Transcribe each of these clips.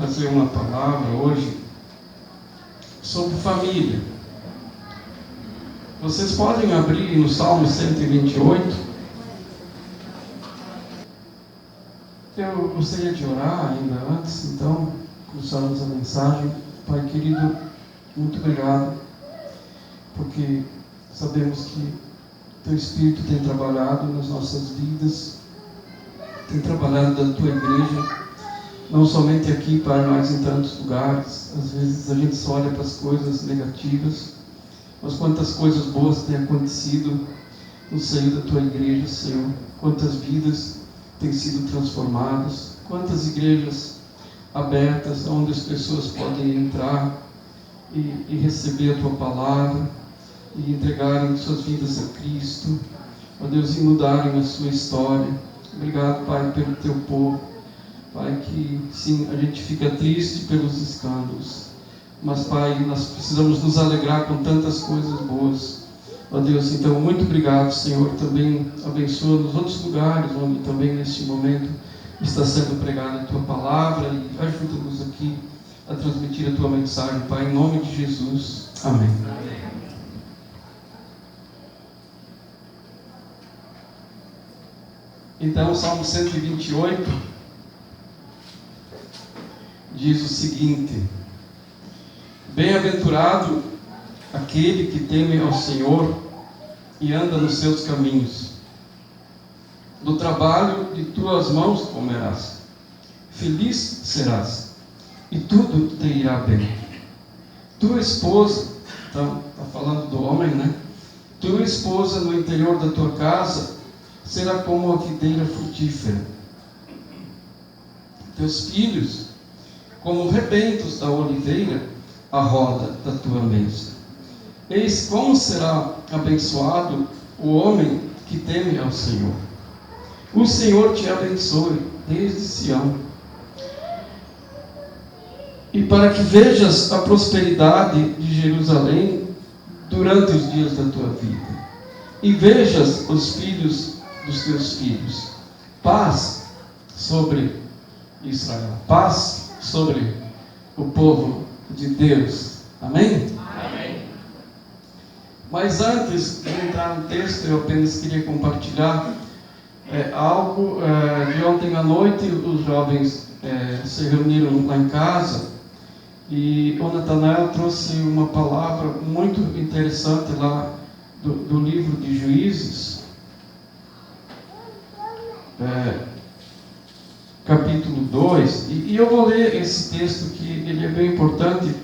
trazer uma palavra hoje sobre família. Vocês podem abrir no Salmo 128. Eu gostaria de orar ainda antes, então, começarmos a mensagem. Pai querido, muito obrigado, porque sabemos que Teu Espírito tem trabalhado nas nossas vidas, tem trabalhado da Tua igreja, não somente aqui, Pai, mas em tantos lugares. Às vezes a gente só olha para as coisas negativas, mas quantas coisas boas têm acontecido no seio da Tua igreja, Senhor. Quantas vidas têm sido transformadas, quantas igrejas abertas, onde as pessoas podem entrar e receber a Tua palavra, e entregarem suas vidas a Cristo, ó Deus, e mudarem a sua história. Obrigado, Pai, pelo Teu povo. Pai, que sim, a gente fica triste pelos escândalos, mas, Pai, nós precisamos nos alegrar com tantas coisas boas. Ó Deus, então, muito obrigado, Senhor. Também abençoa nos outros lugares, onde também neste momento está sendo pregada a Tua palavra, e ajuda-nos aqui a transmitir a Tua mensagem, Pai, em nome de Jesus. Amém. Amém. Então, o Salmo 128 diz o seguinte: Bem-aventurado aquele que teme ao Senhor e anda nos seus caminhos. Do trabalho de tuas mãos comerás, feliz serás, e tudo te irá bem. Tua esposa, então, está falando do homem, né? Tua esposa no interior da tua casa será como a videira frutífera. Teus filhos, como rebentos da oliveira, à roda da tua mesa. Eis como será abençoado o homem que teme ao Senhor. O Senhor te abençoe desde Sião, e para que vejas a prosperidade de Jerusalém durante os dias da tua vida, e vejas os filhos dos teus filhos. Paz sobre Israel, paz sobre o povo de Deus. Amém? Amém. Mas antes de entrar no texto, eu apenas queria compartilhar algo de ontem à noite. Os jovens se reuniram lá em casa, e o Natanael trouxe uma palavra muito interessante lá do livro de Juízes, capítulo 2, e eu vou ler esse texto, que ele é bem importante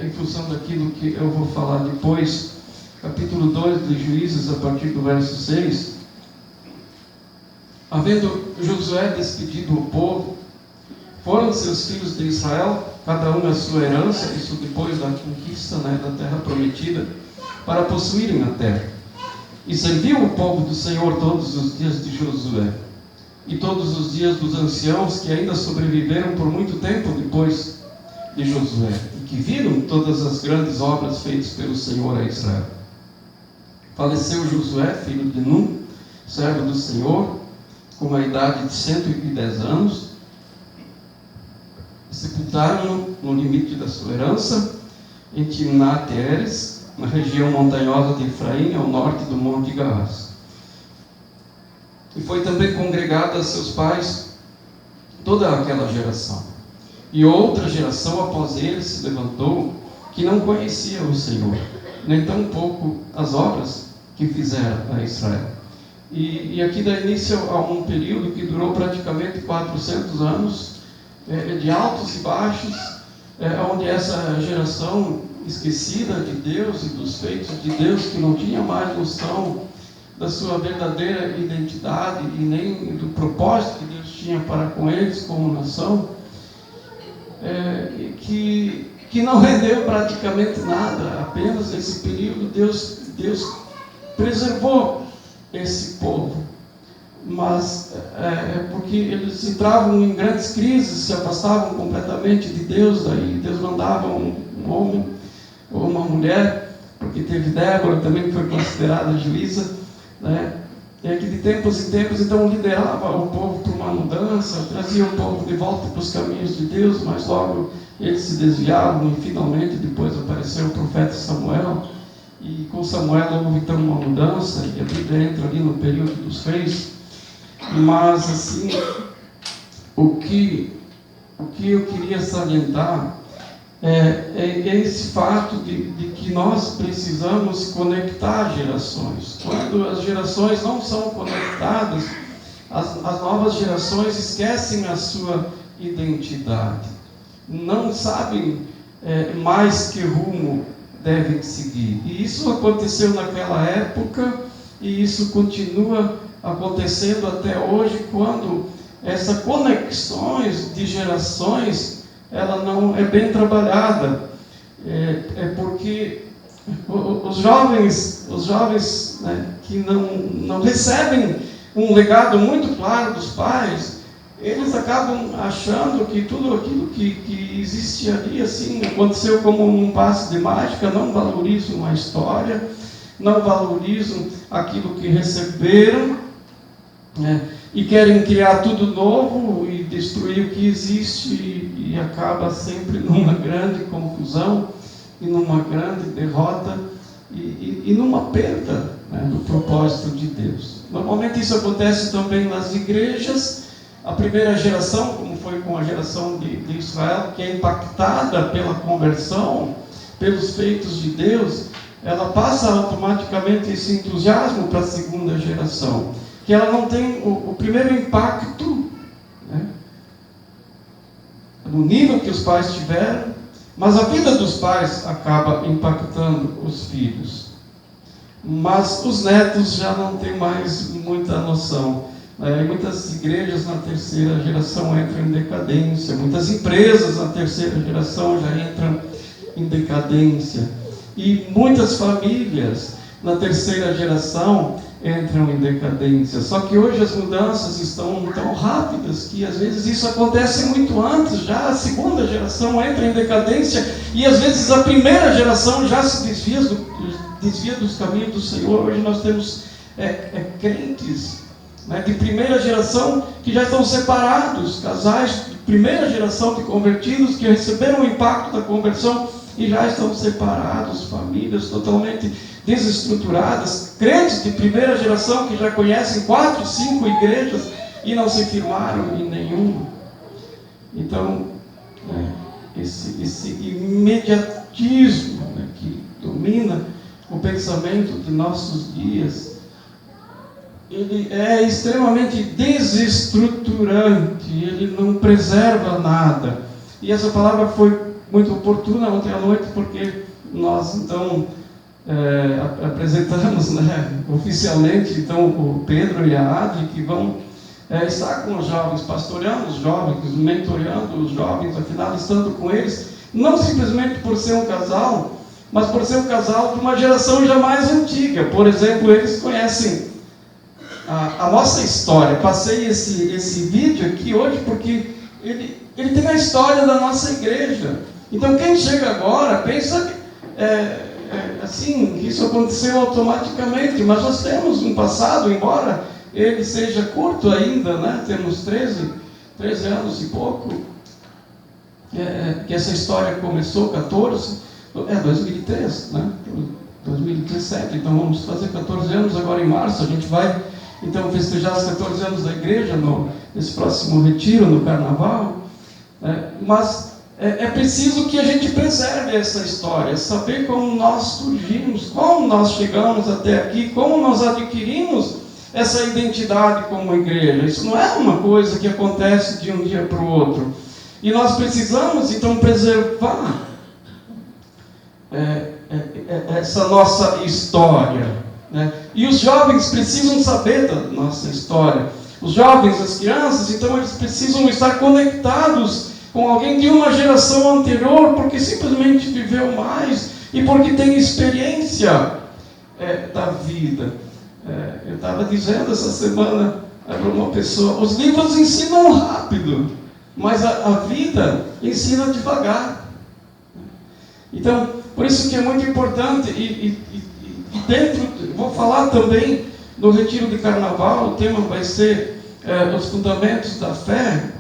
em função daquilo que eu vou falar depois. Capítulo 2 de Juízes, a partir do verso 6. Havendo Josué despedido o povo, foram seus filhos de Israel, cada um a sua herança, isso depois da conquista, da terra prometida, para possuírem a terra. E serviu o povo do Senhor todos os dias de Josué, e todos os dias dos anciãos que ainda sobreviveram por muito tempo depois de Josué, e que viram todas as grandes obras feitas pelo Senhor a Israel. Faleceu Josué, filho de Nun, servo do Senhor, com a idade de 110 anos. Sepultaram-no no limite da sua herança, em Timnat-Heres, na região montanhosa de Efraim, ao norte do monte Gaás. E foi também congregada a seus pais toda aquela geração. E outra geração após ele se levantou, que não conhecia o Senhor, nem tampouco as obras que fizera a Israel. E aqui dá início a um período que durou praticamente 400 anos, de altos e baixos, onde essa geração esquecida de Deus e dos feitos de Deus, que não tinha mais noção da sua verdadeira identidade e nem do propósito que Deus tinha para com eles como nação, que não rendeu praticamente nada. Apenas nesse período Deus preservou esse povo, mas porque eles entravam em grandes crises, se afastavam completamente de Deus. Daí Deus mandava um homem ou uma mulher, porque teve Débora também, que foi considerada juíza, que de tempos em tempos, então, liderava o povo para uma mudança, trazia o povo de volta para os caminhos de Deus, mas logo eles se desviavam e finalmente depois apareceu o profeta Samuel, e com Samuel houve então uma mudança, e a Bíblia entra ali no período dos reis. Mas assim, o que eu queria salientar é esse fato de que nós precisamos conectar gerações. Quando as gerações não são conectadas, as novas gerações esquecem a sua identidade, não sabem mais que rumo devem seguir. E isso aconteceu naquela época, e isso continua acontecendo até hoje, quando essas conexões de gerações, ela não é bem trabalhada. Porque os jovens né, que não recebem um legado muito claro dos pais, eles acabam achando que tudo aquilo que existe ali, assim, aconteceu como um passe de mágica, não valorizam a história, não valorizam aquilo que receberam, né, e querem criar tudo novo e destruir o que existe, e acaba sempre numa grande confusão, e numa grande derrota, e numa perda, né, do propósito de Deus. Normalmente isso acontece também nas igrejas. A primeira geração, como foi com a geração de Israel, que é impactada pela conversão, pelos feitos de Deus, ela passa automaticamente esse entusiasmo para a segunda geração, que ela não tem o primeiro impacto, né, no nível que os pais tiveram, mas a vida dos pais acaba impactando os filhos. Mas os netos já não têm mais muita noção. Muitas igrejas na terceira geração entram em decadência, muitas empresas na terceira geração já entram em decadência, e muitas famílias na terceira geração entram em decadência. Só que hoje as mudanças estão tão rápidas que às vezes isso acontece muito antes, já a segunda geração entra em decadência, e às vezes a primeira geração já se desvia dos caminhos do Senhor. Hoje nós temos crentes, né, de primeira geração que já estão separados, casais de primeira geração de convertidos que receberam o impacto da conversão e já estão separados, famílias totalmente desestruturadas, crentes de primeira geração que já conhecem 4, 5 igrejas e não se firmaram em nenhuma. Então, esse imediatismo, né, que domina o pensamento de nossos dias, ele é extremamente desestruturante, ele não preserva nada. E essa palavra foi muito oportuna ontem à noite, porque nós então apresentamos, né, oficialmente então, o Pedro e a Adri, que vão estar com os jovens, pastoreando os jovens, mentoreando os jovens, afinal estando com eles, não simplesmente por ser um casal, mas por ser um casal de uma geração já mais antiga. Por exemplo, eles conhecem a nossa história. Passei esse vídeo aqui hoje porque ele tem a história da nossa igreja. Então quem chega agora pensa assim, que isso aconteceu automaticamente, mas nós temos um passado, embora ele seja curto ainda, né? Temos 13 anos e pouco, que essa história começou, 2003, né? 2017, então vamos fazer 14 anos agora em março. A gente vai então festejar os 14 anos da igreja nesse próximo retiro, no carnaval, mas é preciso que a gente preserve essa história, saber como nós surgimos, como nós chegamos até aqui, como nós adquirimos essa identidade como igreja. Isso não é uma coisa que acontece de um dia para o outro, e nós precisamos então preservar essa nossa história, né? E os jovens precisam saber da nossa história. Os jovens, as crianças, então eles precisam estar conectados com alguém de uma geração anterior, porque simplesmente viveu mais e porque tem experiência da vida. Eu estava dizendo essa semana para uma pessoa: os livros ensinam rápido, mas a vida ensina devagar. Então, por isso que é muito importante, e dentro, vou falar também no retiro de carnaval, o tema vai ser os fundamentos da fé,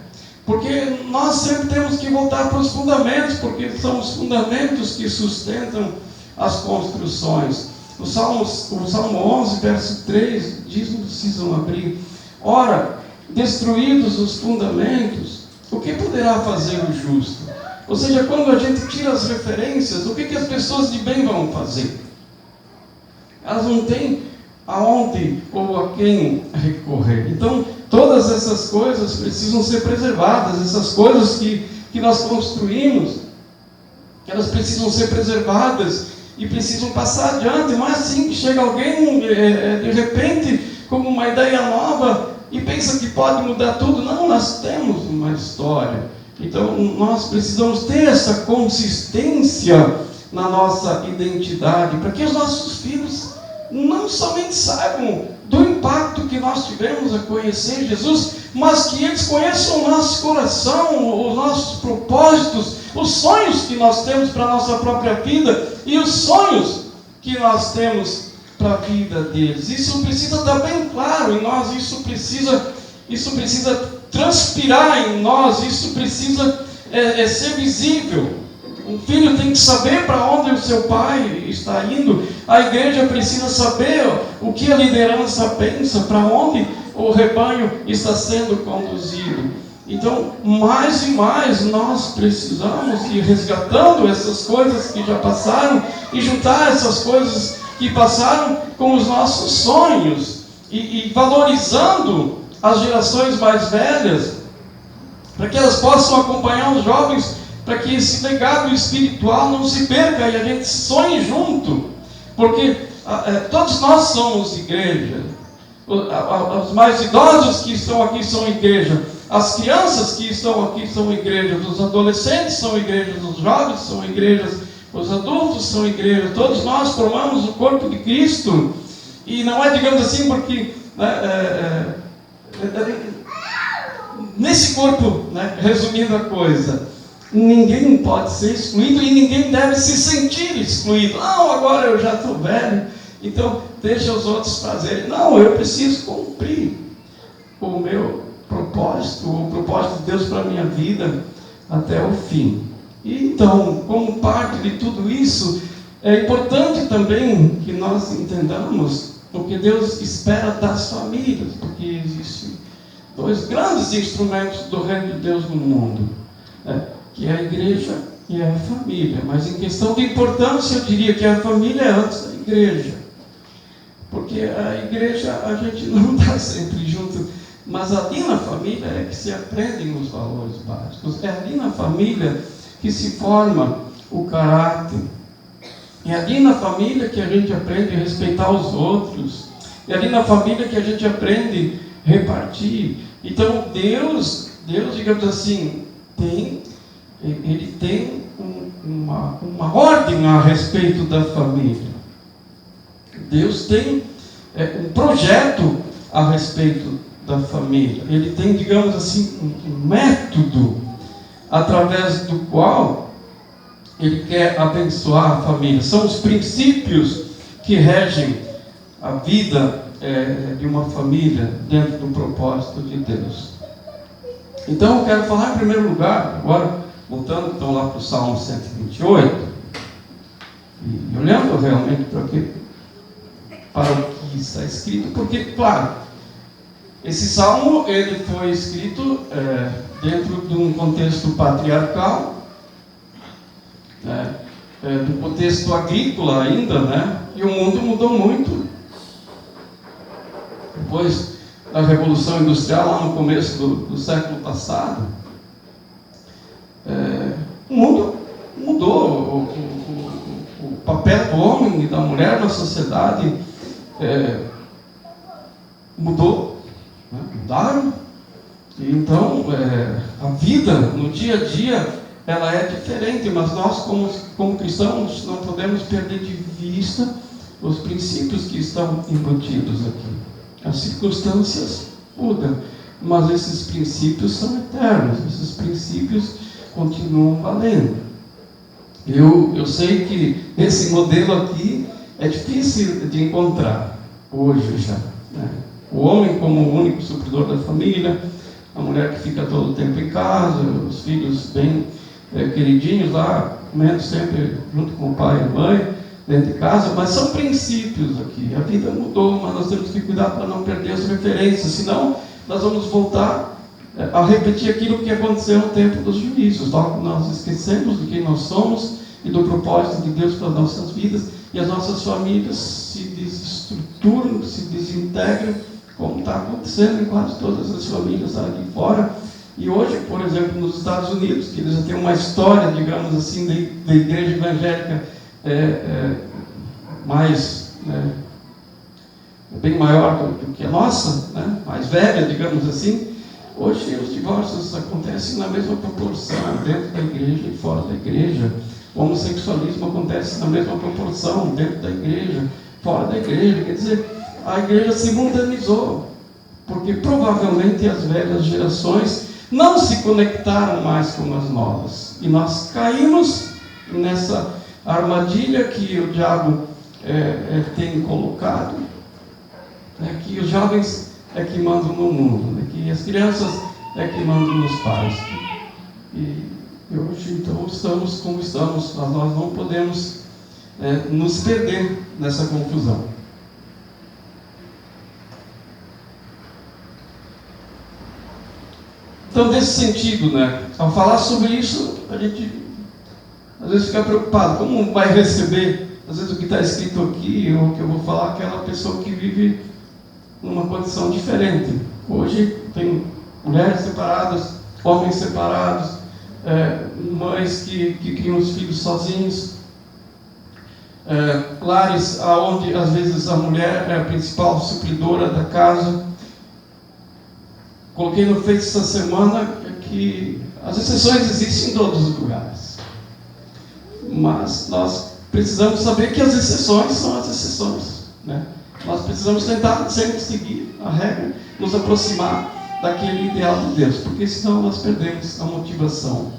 porque nós sempre temos que voltar para os fundamentos, porque são os fundamentos que sustentam as construções. O Salmo 11, verso 3, diz, não precisam abrir: ora, destruídos os fundamentos, o que poderá fazer o justo? Ou seja, quando a gente tira as referências, o que as pessoas de bem vão fazer? Elas não têm aonde ou a quem recorrer. Então, todas essas coisas precisam ser preservadas. Essas coisas que nós construímos, elas precisam ser preservadas e precisam passar adiante. Não é assim que chega alguém de repente com uma ideia nova e pensa que pode mudar tudo. Não, nós temos uma história. Então nós precisamos ter essa consistência na nossa identidade, para que os nossos filhos não somente saibam do impacto que nós tivemos a conhecer Jesus, mas que eles conheçam o nosso coração, os nossos propósitos, os sonhos que nós temos para a nossa própria vida e os sonhos que nós temos para a vida deles. Isso precisa estar bem claro em nós, isso precisa transpirar em nós, isso precisa ser visível. Um filho tem que saber para onde o seu pai está indo. A igreja precisa saber o que a liderança pensa, para onde o rebanho está sendo conduzido. Então, mais e mais nós precisamos ir resgatando essas coisas que já passaram e juntar essas coisas que passaram com os nossos sonhos e valorizando as gerações mais velhas, para que elas possam acompanhar os jovens, para que esse legado espiritual não se perca e a gente sonhe junto, porque todos nós somos igreja. Os mais idosos que estão aqui são igreja, as crianças que estão aqui são igrejas, os adolescentes são igrejas, os jovens são igrejas, os adultos são igrejas. Todos nós formamos o corpo de Cristo, e não é, digamos assim, porque nesse corpo, resumindo a coisa, ninguém pode ser excluído e ninguém deve se sentir excluído. Não, agora eu já estou velho, então deixa os outros fazerem. Não, eu preciso cumprir o meu propósito, o propósito de Deus para a minha vida até o fim. E então, como parte de tudo isso, é importante também que nós entendamos o que Deus espera das famílias, porque existem dois grandes instrumentos do reino de Deus no mundo, que é a igreja e é a família. Mas em questão de importância, eu diria que a família é antes da igreja, porque a igreja a gente não está sempre junto, mas ali na família é que se aprendem os valores básicos, é ali na família que se forma o caráter, é ali na família que a gente aprende a respeitar os outros, é ali na família que a gente aprende a repartir. Então Deus, digamos assim, Ele tem uma ordem a respeito da família. Deus tem um projeto a respeito da família. Ele tem, digamos assim, um método através do qual Ele quer abençoar a família. São os princípios que regem a vida de uma família dentro do propósito de Deus. Então eu quero falar em primeiro lugar, agora voltando então lá para o Salmo 128, e olhando realmente para o que está escrito, porque, claro, esse salmo ele foi escrito dentro de um contexto patriarcal, do contexto agrícola ainda, e o mundo mudou muito. Depois da Revolução Industrial, lá no começo do século passado, o mundo mudou. O papel do homem e da mulher na sociedade mudaram. E então, a vida no dia a dia, ela é diferente, mas nós como cristãos não podemos perder de vista os princípios que estão embutidos aqui. As circunstâncias mudam, mas esses princípios são eternos, esses princípios continuam valendo. Eu sei que esse modelo aqui é difícil de encontrar hoje já, né? O homem como o único supridor da família, a mulher que fica todo o tempo em casa, os filhos bem queridinhos lá, comendo sempre junto com o pai e a mãe, dentro de casa, mas são princípios aqui. A vida mudou, mas nós temos que cuidar para não perder as referências, senão nós vamos voltar a repetir aquilo que aconteceu no tempo dos juízos. Logo nós esquecemos de quem nós somos e do propósito de Deus para as nossas vidas, e as nossas famílias se desestruturam, se desintegram, como está acontecendo em quase todas as famílias aqui fora. E hoje, por exemplo, nos Estados Unidos, que eles já têm uma história, digamos assim, da igreja evangélica mais, bem maior do que a nossa, né? Mais velha, digamos assim. Hoje os divórcios acontecem na mesma proporção, dentro da igreja e fora da igreja. O homossexualismo acontece na mesma proporção, dentro da igreja, fora da igreja. Quer dizer, a igreja se mundanizou, porque provavelmente as velhas gerações não se conectaram mais com as novas. E nós caímos nessa armadilha que o diabo tem colocado, que os jovens é que mandam no mundo, que as crianças é que mandam nos pais. E hoje, então, estamos como estamos, mas nós não podemos nos perder nessa confusão. Então, nesse sentido, ao falar sobre isso, a gente às vezes fica preocupado, como vai receber, às vezes, o que está escrito aqui, ou o que eu vou falar, aquela pessoa que vive numa condição diferente. Hoje tem mulheres separadas, homens separados, mães que criam os filhos sozinhos, lares onde às vezes a mulher é a principal supridora da casa. Coloquei no Face essa semana que as exceções existem em todos os lugares, mas nós precisamos saber que as exceções são as exceções, Nós precisamos tentar sempre seguir a regra, nos aproximar daquele ideal de Deus, porque senão nós perdemos a motivação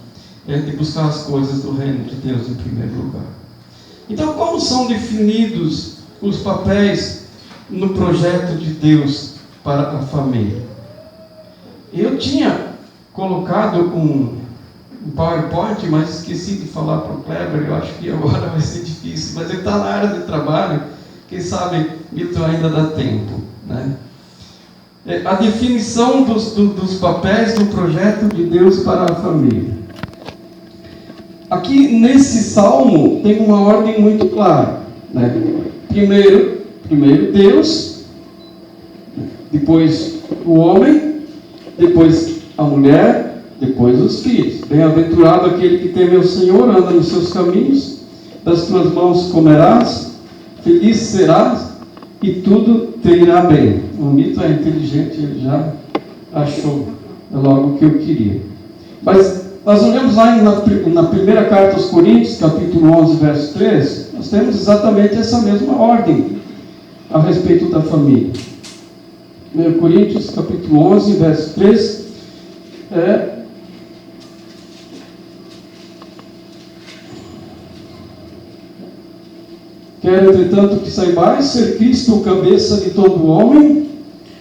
de buscar as coisas do reino de Deus em primeiro lugar. Então, como são definidos os papéis no projeto de Deus para a família? Eu tinha colocado um PowerPoint, mas esqueci de falar para o Kleber. Eu acho que agora vai ser difícil, mas ele está na área de trabalho. Quem sabe, Milton, ainda dá tempo, A definição dos papéis do projeto de Deus para a família. Aqui nesse salmo tem uma ordem muito clara, Primeiro Deus, depois o homem, depois a mulher, depois os filhos. Bem-aventurado aquele que teme ao Senhor, anda nos seus caminhos, das tuas mãos comerás, feliz serás e tudo te irá bem. O mito é inteligente, ele já achou logo o que eu queria. Mas nós olhamos lá na primeira carta aos Coríntios, capítulo 11, verso 3, nós temos exatamente essa mesma ordem a respeito da família. 1 Coríntios, capítulo 11, verso 3, quero, entretanto, que saibais ser Cristo o cabeça de todo homem,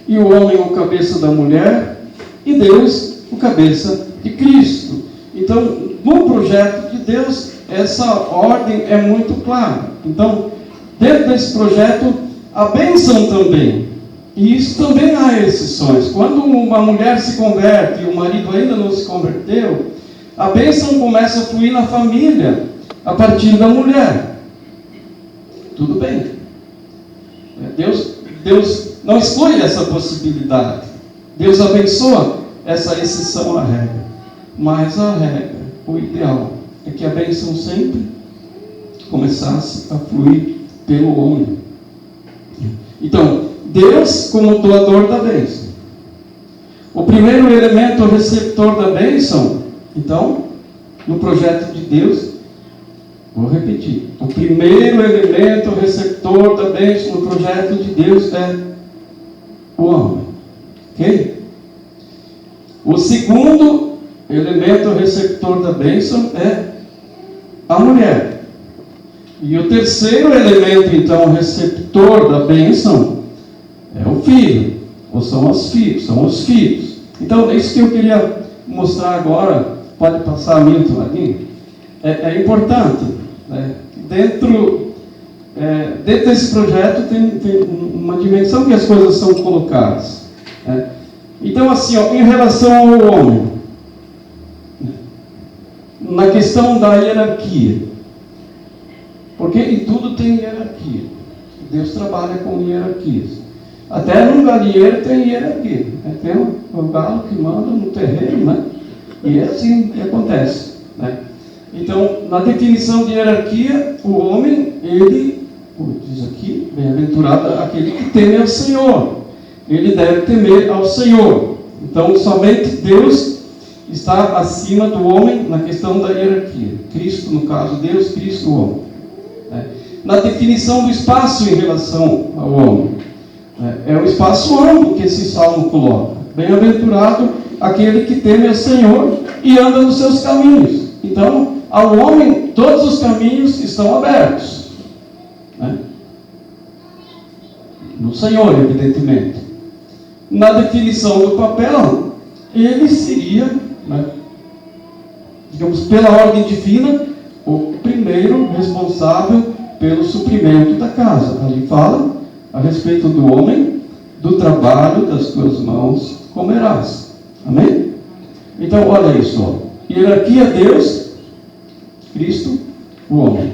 e o homem o cabeça da mulher, e Deus o cabeça de Cristo. Então, no projeto de Deus, essa ordem é muito clara. Então, dentro desse projeto, a bênção também. E isso também há exceções. Quando uma mulher se converte e o marido ainda não se converteu, a bênção começa a fluir na família, a partir da mulher. Tudo bem. Deus não exclui essa possibilidade. Deus abençoa essa exceção à regra. Mas a regra, o ideal, é que a bênção sempre começasse a fluir pelo homem. Então, Deus como doador da bênção. O primeiro elemento receptor da bênção, então, no projeto de Deus, vou repetir. O primeiro elemento receptor da bênção no projeto de Deus é o homem. Ok? O segundo elemento receptor da bênção é a mulher. E o terceiro elemento, então, receptor da bênção É o filho, ou são os filhos. Então, é isso que eu queria mostrar agora. Pode passar, Milton, ali. É importante, né? Dentro desse projeto tem uma dimensão que as coisas são colocadas, né? Então, assim, em relação ao homem, na questão da hierarquia, porque em tudo tem hierarquia. Deus trabalha com hierarquias. Até no galinheiro tem hierarquia. Tem o galo que manda no terreno, né? E é assim que acontece, né? Então, na definição de hierarquia, o homem, ele, diz aqui, bem-aventurado aquele que teme ao Senhor. Ele deve temer ao Senhor. Então, somente Deus está acima do homem na questão da hierarquia. Cristo, no caso, Deus, Cristo, o homem. Na definição do espaço em relação ao homem, é o espaço amplo que esse salmo coloca. Bem-aventurado aquele que teme ao Senhor e anda nos seus caminhos. Então, ao homem, todos os caminhos estão abertos, né? No Senhor, evidentemente. Na definição do papel, ele seria, né, digamos, pela ordem divina, o primeiro responsável pelo suprimento da casa. Ali fala a respeito do homem, do trabalho das tuas mãos comerás. Amém? Então, olha isso. Hierarquia, Deus, Cristo, o homem.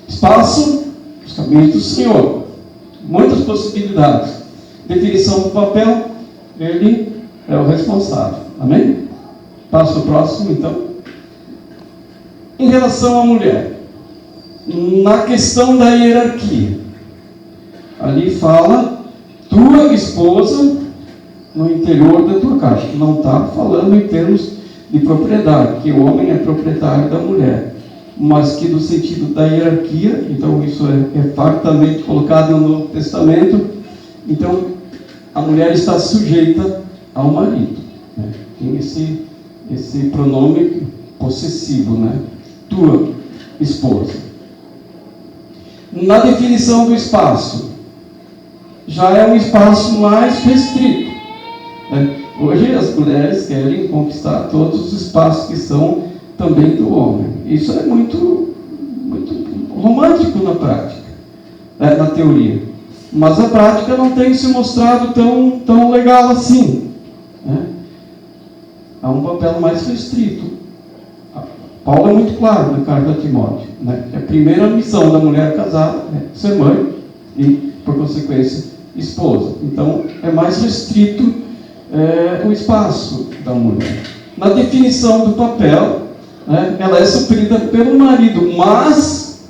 Espaço, os caminhos do Senhor. Muitas possibilidades. Definição do papel, ele é o responsável. Amém? Passo o próximo, então. Em relação à mulher, na questão da hierarquia, ali fala tua esposa no interior da tua casa. Não está falando em termos de propriedade, que o homem é proprietário da mulher, mas que no sentido da hierarquia, então isso é fartamente colocado no Novo Testamento. Então a mulher está sujeita ao marido, né? Tem esse pronome possessivo, né? Tua esposa. Na definição do espaço, já é um espaço mais restrito, né? Hoje as mulheres querem conquistar todos os espaços que são também do homem. Isso é muito, muito romântico na prática, né? Na teoria. Mas a prática não tem se mostrado tão legal assim, né? Há um papel mais restrito. Paulo é muito claro na carta a Timóteo, né? A primeira missão da mulher casada é ser mãe e, por consequência, esposa. Então, é mais restrito o espaço da mulher. Na definição do papel, né, ela é suprida pelo marido, mas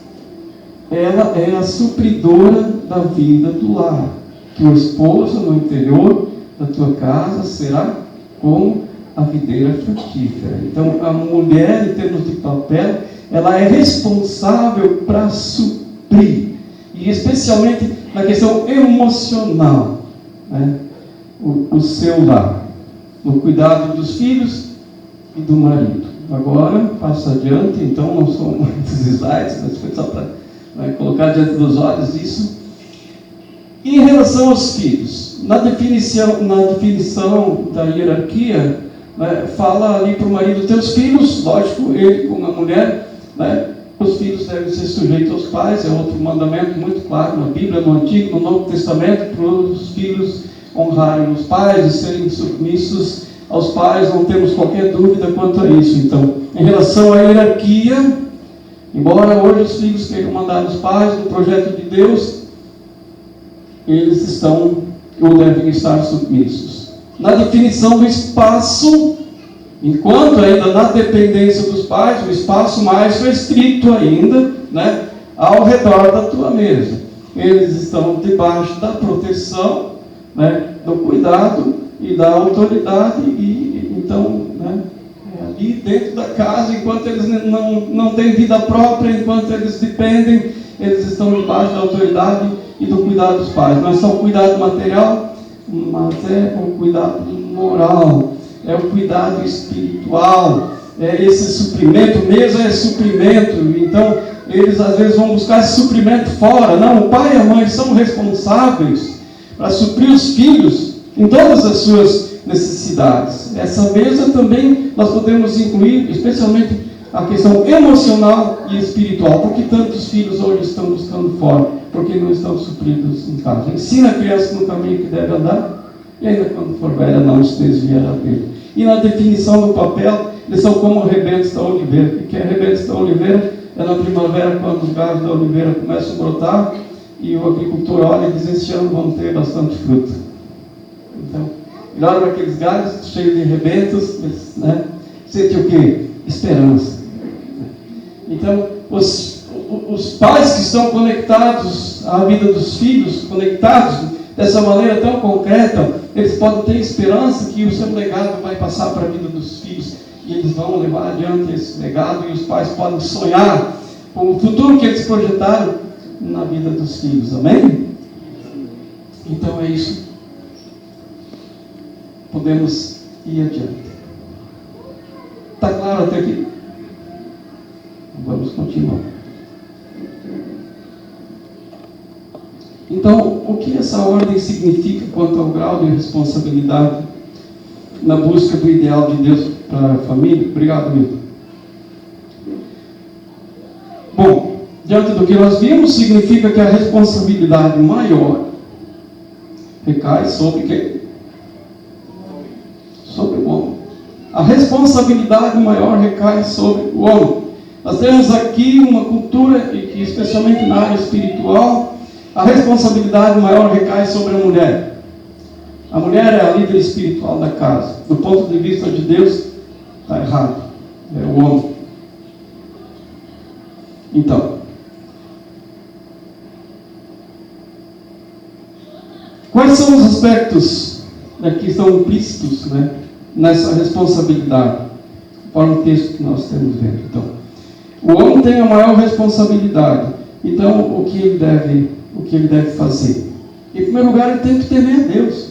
ela é a supridora da vida do lar. Tua esposa no interior da tua casa será como a videira frutífera. Então, a mulher, em termos de papel, ela é responsável para suprir, e especialmente na questão emocional, né, o seu lar, no cuidado dos filhos e do marido. Agora, passo adiante, então não são muitos slides, mas foi só para colocar diante dos olhos isso. E em relação aos filhos, na definição da hierarquia, né, fala ali para o marido, teus filhos, lógico, ele com a mulher, né, os filhos devem ser sujeitos aos pais, é outro mandamento muito claro na Bíblia, no Antigo, no Novo Testamento, para os filhos honrarem os pais e serem submissos aos pais. Não temos qualquer dúvida quanto a isso. Então, em relação à hierarquia, embora hoje os filhos queiram mandar os pais no projeto de Deus, eles estão ou devem estar submissos. Na definição do espaço, enquanto ainda na dependência dos pais, o espaço mais restrito ainda, né, ao redor da tua mesa. Eles estão debaixo da proteção, né, do cuidado e da autoridade, e então, né, ali dentro da casa, enquanto eles não têm vida própria, enquanto eles dependem, eles estão debaixo da autoridade e do cuidado dos pais. Não é só o cuidado material, mas é o cuidado moral, é o cuidado espiritual, é esse suprimento, mesmo é suprimento. Então, eles às vezes vão buscar esse suprimento fora. Não, o pai e a mãe são responsáveis para suprir os filhos em todas as suas necessidades. Essa mesa também nós podemos incluir, especialmente, a questão emocional e espiritual. Por que tantos filhos hoje estão buscando fora? Porque não estão supridos em casa. Ensina a criança no caminho que deve andar, e ainda quando for velha não se desviará dele. E na definição do papel, eles são como rebentos da oliveira. O que é rebentos da oliveira? É na primavera, quando os galhos da oliveira começam a brotar, e o agricultor olha e diz: este ano vão ter bastante fruta. Então, ele olha para aqueles galhos cheios de rebentos, né? Sente o quê? Esperança. Então, os pais que estão conectados à vida dos filhos, conectados dessa maneira tão concreta, eles podem ter esperança que o seu legado vai passar para a vida dos filhos, e eles vão levar adiante esse legado, e os pais podem sonhar com o futuro que eles projetaram na vida dos filhos. Amém? Então é isso. Podemos ir adiante. Está claro até aqui? Vamos continuar. Então, o que essa ordem significa quanto ao grau de responsabilidade na busca do ideal de Deus para a família? Obrigado, Milton. Bom, diante do que nós vimos, significa que a responsabilidade maior recai sobre quem? Sobre o homem. A responsabilidade maior recai sobre o homem. Nós temos aqui uma cultura, e que especialmente na área espiritual, a responsabilidade maior recai sobre a mulher. A mulher é a líder espiritual da casa. Do ponto de vista de Deus, está errado. É o homem. Então, quais são os aspectos que estão implícitos, nessa responsabilidade? Conforme o texto que nós temos vendo. Então, o homem tem a maior responsabilidade. Então, o que ele deve fazer? Em primeiro lugar, ele tem que temer a Deus.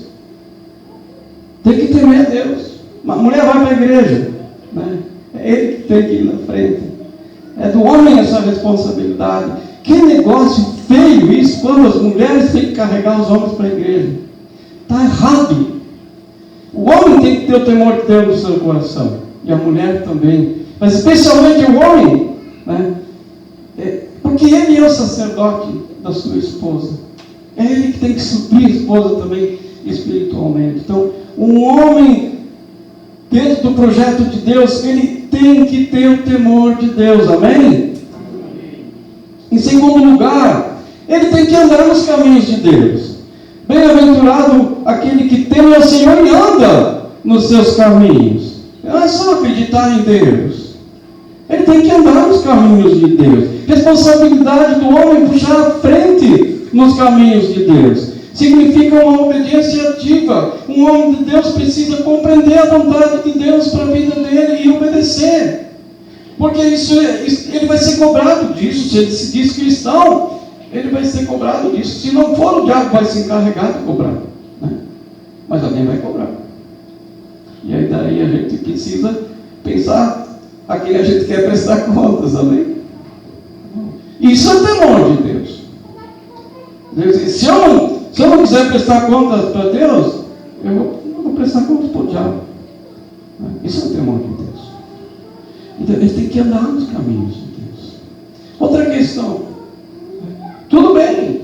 Tem que temer a Deus. A mulher vai para a igreja, é ele que tem que ir na frente. É do homem essa responsabilidade. Que negócio feio isso, quando as mulheres têm que carregar os homens para a igreja. Está errado. O homem tem que ter o temor de Deus no seu coração, e a mulher também, mas especialmente o homem, porque ele é o sacerdote da sua esposa. É ele que tem que suprir a esposa também espiritualmente. Então, um homem dentro do projeto de Deus, ele tem que ter o temor de Deus. Amém? Em segundo lugar, ele tem que andar nos caminhos de Deus. Bem-aventurado aquele que teme ao Senhor e anda nos seus caminhos. Não é só acreditar em Deus. Ele tem que andar nos caminhos de Deus. Responsabilidade do homem puxar à frente nos caminhos de Deus. Significa uma obediência ativa. Um homem de Deus precisa compreender a vontade de Deus para a vida dele e obedecer. Porque ele vai ser cobrado disso. Se ele se diz cristão, ele vai ser cobrado disso. Se não for, o diabo vai se encarregar de cobrar. Mas alguém vai cobrar. E aí daí a gente precisa pensar a quem a gente quer prestar contas. Amém? Isso é temor de Deus. Se eu não quiser prestar contas para Deus, eu vou prestar contas para o diabo. Isso é temor de Deus. Então ele tem que andar nos caminhos de Deus. Outra questão. Tudo bem.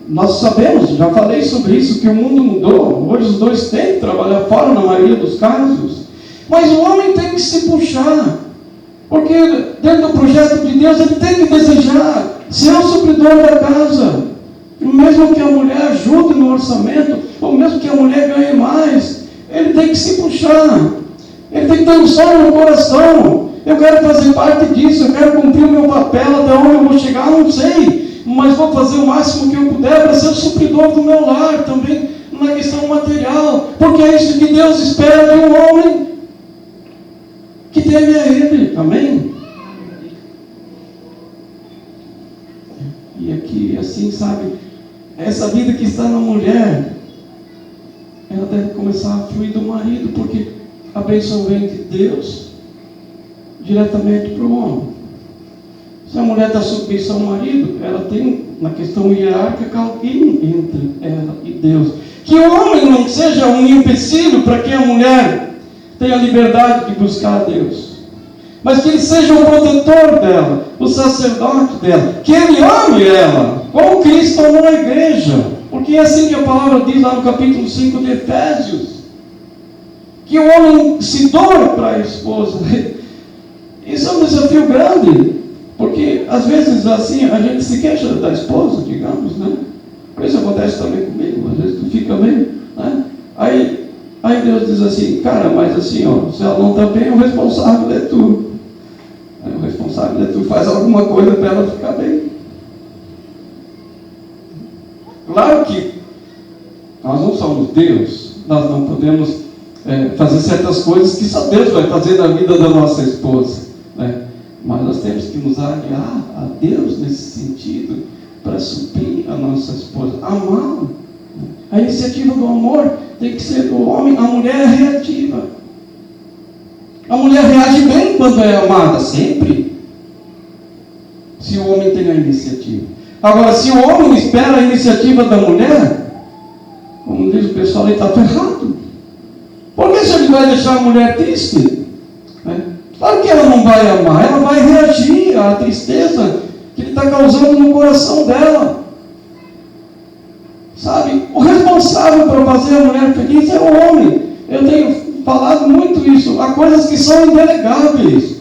Nós sabemos, já falei sobre isso, que o mundo mudou. Hoje os dois têm que trabalhar fora na maioria dos casos. Mas o homem tem que se puxar. Porque dentro do projeto de Deus ele tem que desejar ser o supridor da casa. Mesmo que a mulher ajude no orçamento, ou mesmo que a mulher ganhe mais, ele tem que se puxar. Ele tem que ter um sonho no coração. Eu quero fazer parte disso, eu quero cumprir o meu papel, até onde eu vou chegar, não sei. Mas vou fazer o máximo que eu puder para ser o supridor do meu lar também, na questão material. Porque é isso que Deus espera de um homem que teme a Ele. Amém? E aqui, assim, sabe, essa vida que está na mulher, ela deve começar a fluir do marido, porque a bênção vem de Deus diretamente para o homem. Se a mulher está submissa ao marido, ela tem, na questão hierárquica, alguém entre ela e Deus. Que o homem não seja um empecilho para que a mulher tenha liberdade de buscar a Deus, mas que ele seja o protetor dela, o sacerdote dela, que ele ame ela, como Cristo amou a igreja, porque é assim que a palavra diz lá no capítulo 5 de Efésios, que o homem se doa para a esposa. Isso é um desafio grande, porque às vezes assim a gente se queixa da esposa, digamos, né? Isso acontece também comigo, às vezes tu fica meio, né? Aí Deus diz assim, cara, mas assim, ó, se ela não está bem, o responsável é tu. O responsável é tu, faz alguma coisa para ela ficar bem. Claro que nós não somos Deus, nós não podemos fazer certas coisas que só Deus vai fazer na vida da nossa esposa, né? Mas nós temos que nos aliar a Deus nesse sentido, para suprir a nossa esposa, amá-la. A iniciativa do amor tem que ser do homem. A mulher é reativa. A mulher reage bem quando é amada, sempre, se o homem tem a iniciativa. Agora, se o homem espera a iniciativa da mulher, como diz o pessoal, ele está ferrado. Por que se ele vai deixar a mulher triste? Claro que ela não vai amar, ela vai reagir à tristeza que ele está causando no coração dela. Sabe, o responsável para fazer a mulher feliz é o homem. Eu tenho falado muito isso. Há coisas que são indelegáveis.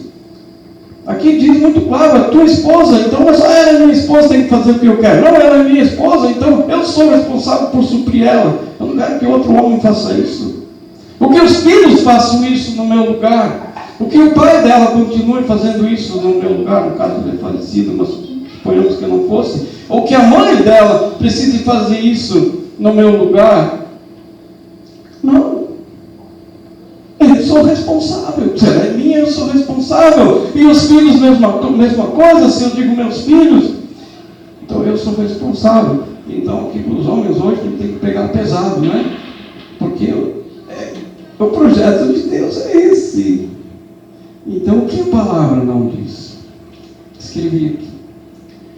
Aqui diz muito claro, a tua esposa, então ela é minha esposa, tem que fazer o que eu quero. Não, ela é minha esposa, então eu sou responsável por suprir ela. Eu não quero que outro homem faça isso. Ou que os filhos façam isso no meu lugar. O que o pai dela continue fazendo isso no meu lugar, no caso ele é falecido, mas suponhamos que não fosse. Ou que a mãe dela precise fazer isso no meu lugar. Não. Eu sou responsável. Se ela é minha, eu sou responsável. E os filhos, mesma coisa, se eu digo meus filhos, então eu sou responsável. Então, o que os homens hoje têm que pegar pesado, né? Porque o projeto de Deus é esse. Então, o que a palavra não diz? Escrevi aqui.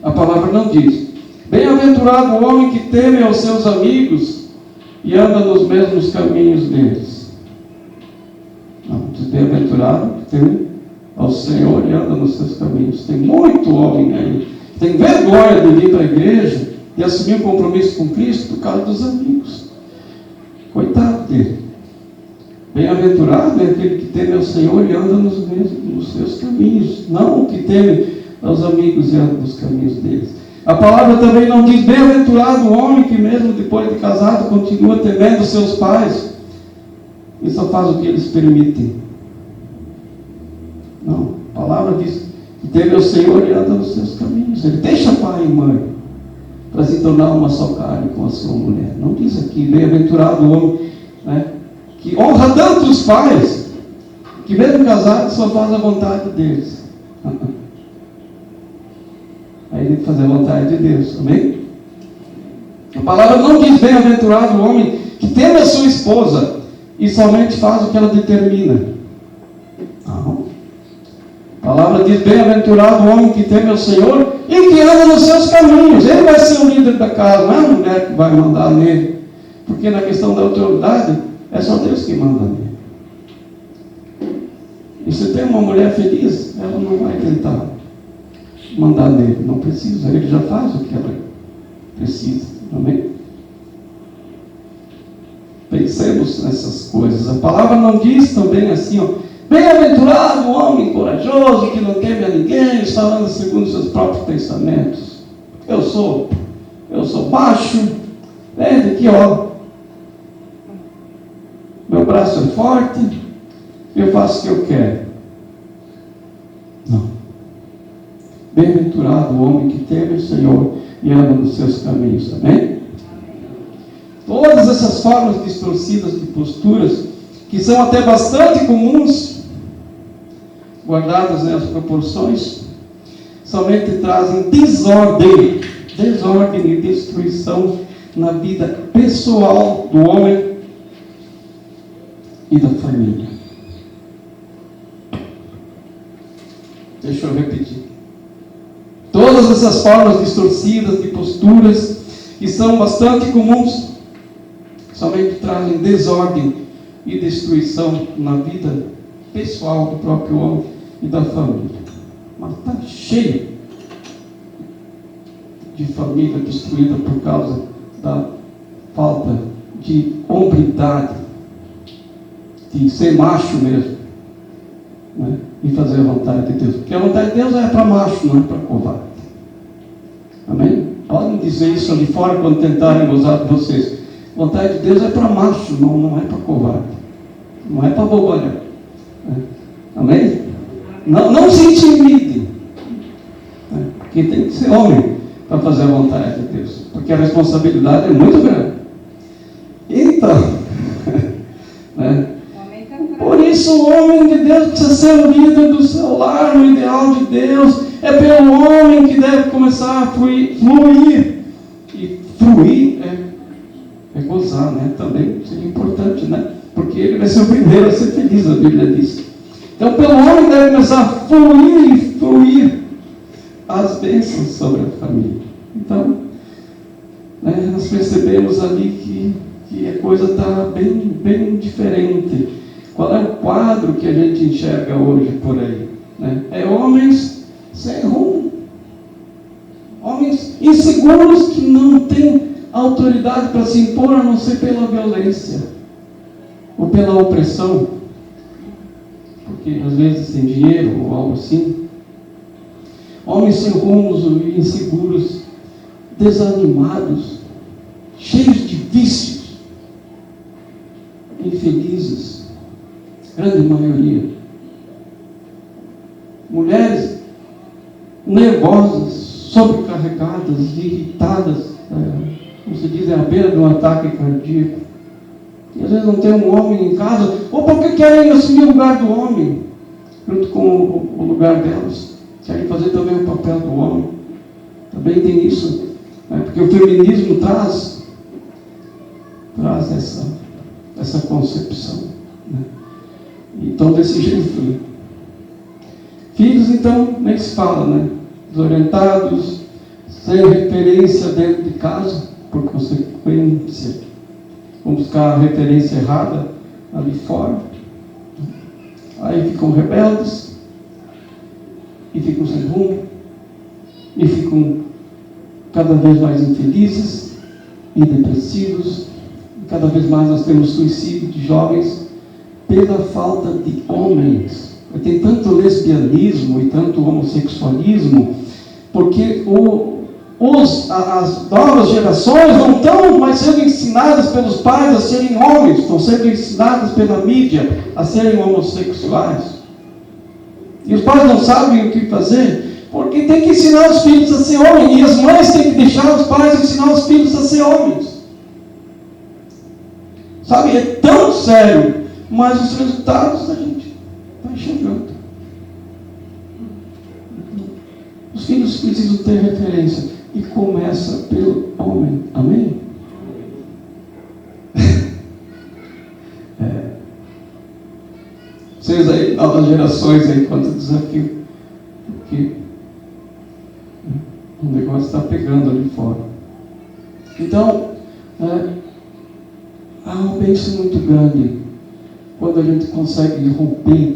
A palavra não diz: bem-aventurado o homem que teme aos seus amigos e anda nos mesmos caminhos deles. Não, diz bem-aventurado que teme ao Senhor e anda nos seus caminhos. Tem muito homem aí que tem vergonha de vir para a igreja e assumir um compromisso com Cristo por causa dos amigos. Coitado dele. Bem-aventurado é aquele que teme ao Senhor e anda nos seus caminhos, não o que teme aos amigos e anda nos caminhos deles. A palavra também não diz: bem-aventurado o homem que mesmo depois de casado continua temendo seus pais e só faz o que eles permitem. Não, a palavra diz que teme ao Senhor e anda nos seus caminhos. Ele deixa pai e mãe para se tornar uma só carne com a sua mulher. Não diz aqui: bem-aventurado o homem, né, que honra tanto os pais, que mesmo casado só faz a vontade deles. Aí tem que fazer a vontade de Deus, amém? A palavra não diz: bem-aventurado o homem que teme a sua esposa e somente faz o que ela determina. Não. A palavra diz: bem-aventurado o homem que teme ao Senhor e que anda nos seus caminhos. Ele vai ser o líder da casa, não é a mulher que vai mandar nele, porque na questão da autoridade é só Deus que manda nele. E se tem uma mulher feliz, ela não vai tentar mandar nele, não precisa, ele já faz o que ela precisa, amém? Pensemos nessas coisas. A palavra não diz também assim, ó: bem-aventurado o homem corajoso que não teme a ninguém, falando segundo os seus próprios pensamentos. Eu sou baixo, aqui, ó, meu braço é forte, eu faço o que eu quero. Não. Bem-aventurado o homem que teme o Senhor e anda nos seus caminhos, amém? Todas essas formas distorcidas de posturas, que são até bastante comuns, guardadas nas proporções, somente trazem desordem e destruição na vida pessoal do homem e da família. Deixa eu repetir. Todas essas formas distorcidas de posturas, que são bastante comuns, somente trazem desordem e destruição na vida pessoal do próprio homem e da família. Mas está cheio de família destruída por causa da falta de hombridade, de ser macho mesmo, né? E fazer a vontade de Deus. Porque a vontade de Deus é para macho, não é para covarde. Amém? Podem dizer isso ali fora quando tentarem gozar de vocês. A vontade de Deus é para macho, não é para covarde. Não é para bobalhão. Amém? Não se intimide. Porque tem que ser homem para fazer a vontade de Deus. Porque a responsabilidade é muito grande. Então, né? Por isso o homem de Deus precisa ser o líder do seu lar, no ideal de Deus. É pelo homem que deve começar a fluir. E fluir é gozar, né? Também seria importante, né? Porque ele vai ser o primeiro a ser feliz, a Bíblia diz. Então, pelo homem deve começar a fluir as bênçãos sobre a família. Então, né, nós percebemos ali que a coisa está bem diferente. Qual é o quadro que a gente enxerga hoje por aí? Né? É homens sem rumo. Homens inseguros que não têm autoridade para se impor, a não ser pela violência ou pela opressão, porque às vezes tem dinheiro ou algo assim. Homens sem rumos e inseguros, desanimados, cheios de vícios, infelizes, grande maioria. Mulheres nervosas, sobrecarregadas, irritadas, como se diz, à beira de um ataque cardíaco. E às vezes não tem um homem em casa, ou porque querem assumir o lugar do homem, junto com o lugar delas. Querem fazer também o papel do homem. Também tem isso, né? Porque o feminismo traz essa concepção, né? Então, desse jeito, filhos, então, nem se fala, né? Desorientados, sem referência dentro de casa, por consequência, vão buscar a referência errada ali fora. Aí ficam rebeldes, e ficam sem rumo, e ficam cada vez mais infelizes e depressivos. E cada vez mais nós temos suicídio de jovens pela falta de homens. Tem tanto lesbianismo e tanto homossexualismo, porque as novas gerações não estão mais sendo ensinadas pelos pais a serem homens, estão sendo ensinadas pela mídia a serem homossexuais. E os pais não sabem o que fazer, porque tem que ensinar os filhos a ser homens, e as mães têm que deixar os pais ensinar os filhos a ser homens. Sabe, é tão sério, mas os resultados a gente está enxergando. Os filhos precisam ter referência, e começa pelo homem. Amém? Vocês aí, novas gerações aí, quanto desafio, porque o negócio está pegando ali fora. Então, há uma bênção muito grande quando a gente consegue romper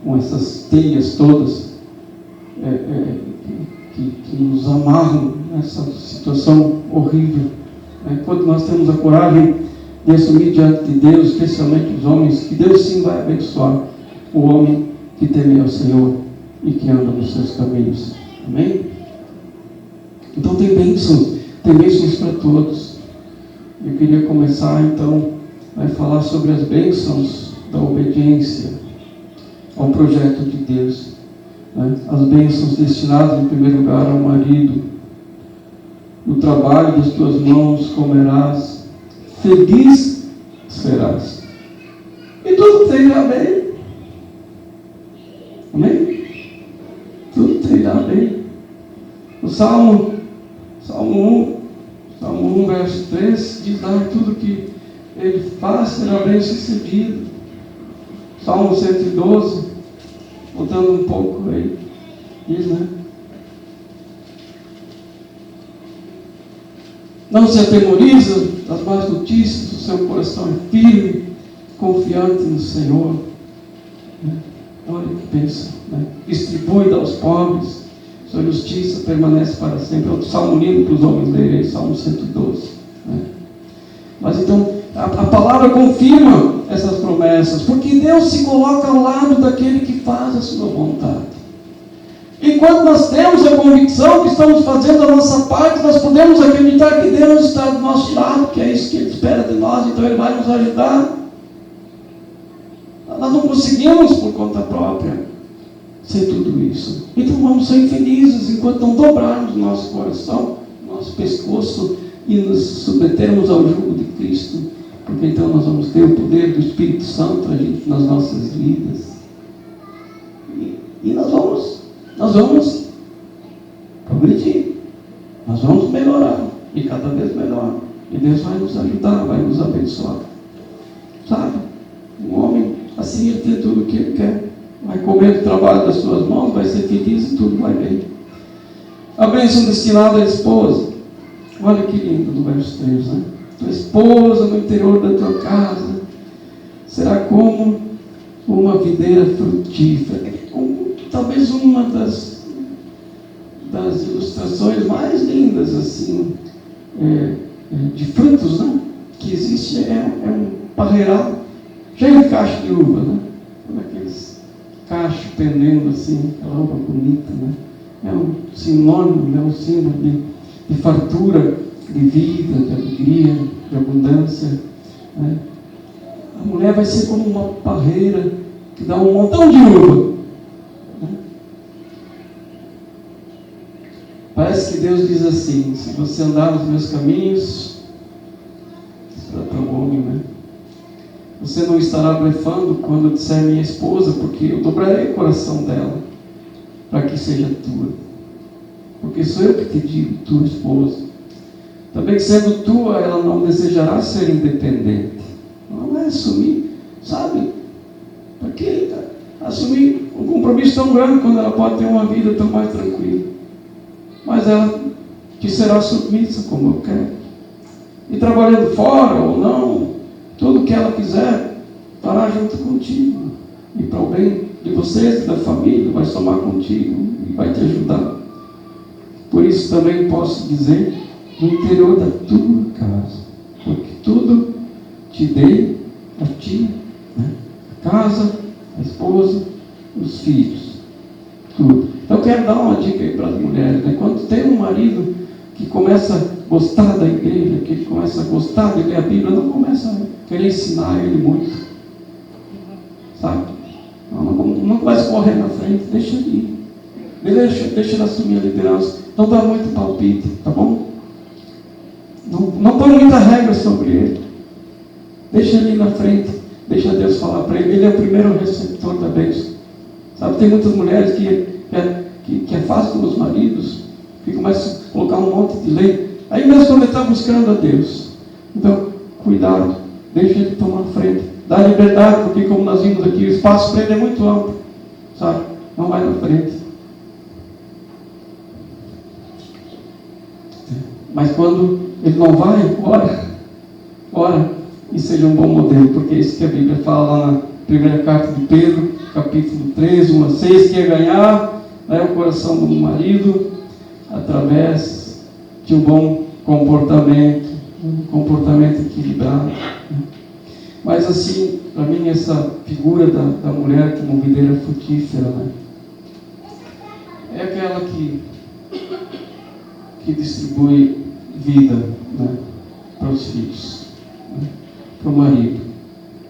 com essas teias todas que nos amarram nessa situação horrível. Quando nós temos a coragem de assumir diante de Deus, especialmente os homens, que Deus sim vai abençoar o homem que teme ao Senhor e que anda nos seus caminhos. Amém? Então tem bênçãos para todos. Eu queria começar então a falar sobre as bênçãos da obediência ao projeto de Deus. As bênçãos destinadas em primeiro lugar ao marido. No trabalho das tuas mãos comerás, feliz serás, e tudo te irá bem. Amém? Tudo te irá bem. O Salmo 1, verso 3 diz: tudo que ele faz será bem sucedido. Salmo 112, voltando um pouco aí, diz, né? não se atemoriza das más notícias, o seu coração é firme, confiante no Senhor. Olha que bênção, né? Distribui, dá aos pobres, sua justiça permanece para sempre. Outro salmo lindo para os homens lerem, Salmo 112. Né? Mas então, a palavra confirma essas promessas, porque Deus se coloca ao lado daquele que faz a sua vontade. E quando nós temos a convicção que estamos fazendo a nossa parte, nós podemos acreditar que Deus está do nosso lado, que é isso que Ele espera de nós, então Ele vai nos ajudar. Nós não conseguimos por conta própria ser tudo isso. Então vamos ser felizes enquanto não dobrarmos nosso coração, nosso pescoço e nos submetermos ao jugo de Cristo, porque então nós vamos ter o poder do Espírito Santo nas nossas vidas. E nós vamos progredir, nós vamos melhorar, e cada vez melhor. E Deus vai nos ajudar, vai nos abençoar. Sabe? Um homem assim, ele tem tudo o que ele quer. Vai comer do trabalho das suas mãos, vai ser feliz e tudo vai bem. A bênção destinada à esposa. Olha que lindo no verso 3, né? Tua esposa no interior da tua casa será como uma videira frutífera. Talvez uma das ilustrações mais lindas assim, de frutos, né? Que existe é um parreiral cheio de cacho de uva, né? Aqueles cachos pendendo assim, aquela uva bonita, né? É um sinônimo, é um símbolo de fartura, de vida, de alegria, de abundância, né? A mulher vai ser como uma parreira que dá um montão de uva, né? Parece que Deus diz assim: se você andar nos meus caminhos, para o homem, né? Você não estará blefando quando disser minha esposa, porque eu dobrarei o coração dela para que seja tua. Porque sou eu que te digo, tua esposa. Também sendo tua, ela não desejará ser independente. Não é assumir, sabe? Para que assumir um compromisso tão grande quando ela pode ter uma vida tão mais tranquila? Mas ela te será submissa como eu quero. E trabalhando fora ou não, tudo que ela quiser, fará junto contigo. E para o bem de vocês e da família, vai somar contigo e vai te ajudar. Por isso também posso dizer, no interior da tua casa, porque tudo te dei a ti, né? A casa, a esposa, os filhos, tudo. Então eu quero dar uma dica aí para as mulheres, né? Quando tem um marido que começa a gostar da igreja, que ele começa a gostar de ler a Bíblia, não começa a querer ensinar ele muito, sabe? Não vai correr na frente, deixa ele ir, deixa ele assumir a liderança, não dá muito palpite, tá bom? Não põe muita regra sobre ele, deixa ele ir na frente, deixa Deus falar para ele é o primeiro receptor da bênção, sabe? Tem muitas mulheres que afastam os maridos, que começam a colocar um monte de lei, aí mesmo quando ele está buscando a Deus. Então, cuidado, deixa ele tomar frente, dá liberdade, porque como nós vimos aqui, o espaço para ele é muito amplo, sabe? Não vai na frente. Mas quando ele não vai, ora e seja um bom modelo, porque é isso que a Bíblia fala lá na primeira carta de Pedro, capítulo 3, 1-6, que é ganhar, né, o coração do marido através de um bom comportamento, um comportamento equilibrado. Mas assim, para mim, essa figura da mulher como videira frutífera, né, é aquela que distribui vida, né, para os filhos, né, para o marido.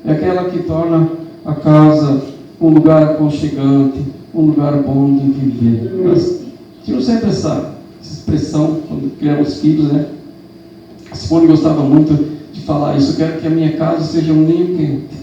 É aquela que torna a casa um lugar aconchegante, um lugar bom de viver. Nós tínhamos sempre essa expressão quando criamos filhos, né? A Simone gostava muito de falar isso: eu quero que a minha casa seja um ninho quente,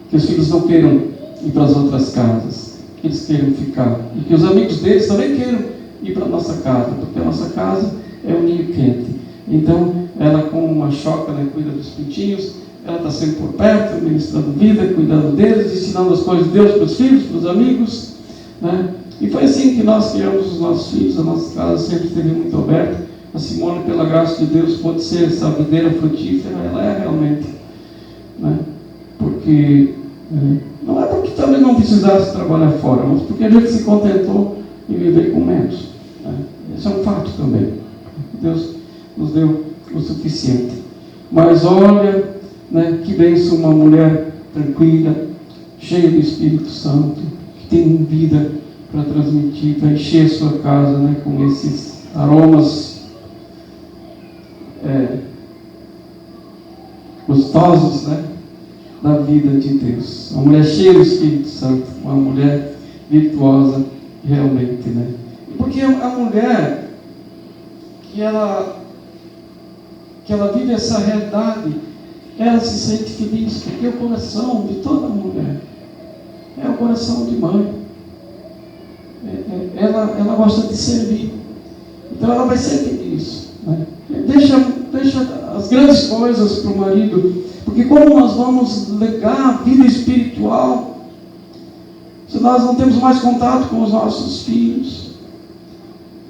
que os filhos não queiram ir para as outras casas, que eles queiram ficar, e que os amigos deles também queiram ir para a nossa casa, porque a nossa casa é um ninho quente. Então ela, com uma choca, né, cuida dos pintinhos, ela está sempre por perto, ministrando vida, cuidando deles, ensinando as coisas de Deus para os filhos, para os amigos, né? E foi assim que nós criamos os nossos filhos. A nossa casa sempre esteve muito aberta a Simone, pela graça de Deus, pode ser essa videira frutífera, ela é realmente, né? Porque não é porque também não precisasse trabalhar fora, mas porque a gente se contentou em viver com menos, né? Esse é um fato também. Deus nos deu o suficiente. Mas olha, né, que bênção uma mulher tranquila, cheia do Espírito Santo, que tem vida para transmitir, para encher a sua casa, né, com esses aromas gostosos, né, da vida de Deus. Uma mulher cheia do Espírito Santo, uma mulher virtuosa realmente, né? Porque a mulher que ela vive essa realidade, ela se sente feliz, porque o coração de toda mulher é o coração de mãe. Ela gosta de servir, então ela vai ser feliz, né? Deixa as grandes coisas para o marido, porque como nós vamos legar a vida espiritual se nós não temos mais contato com os nossos filhos?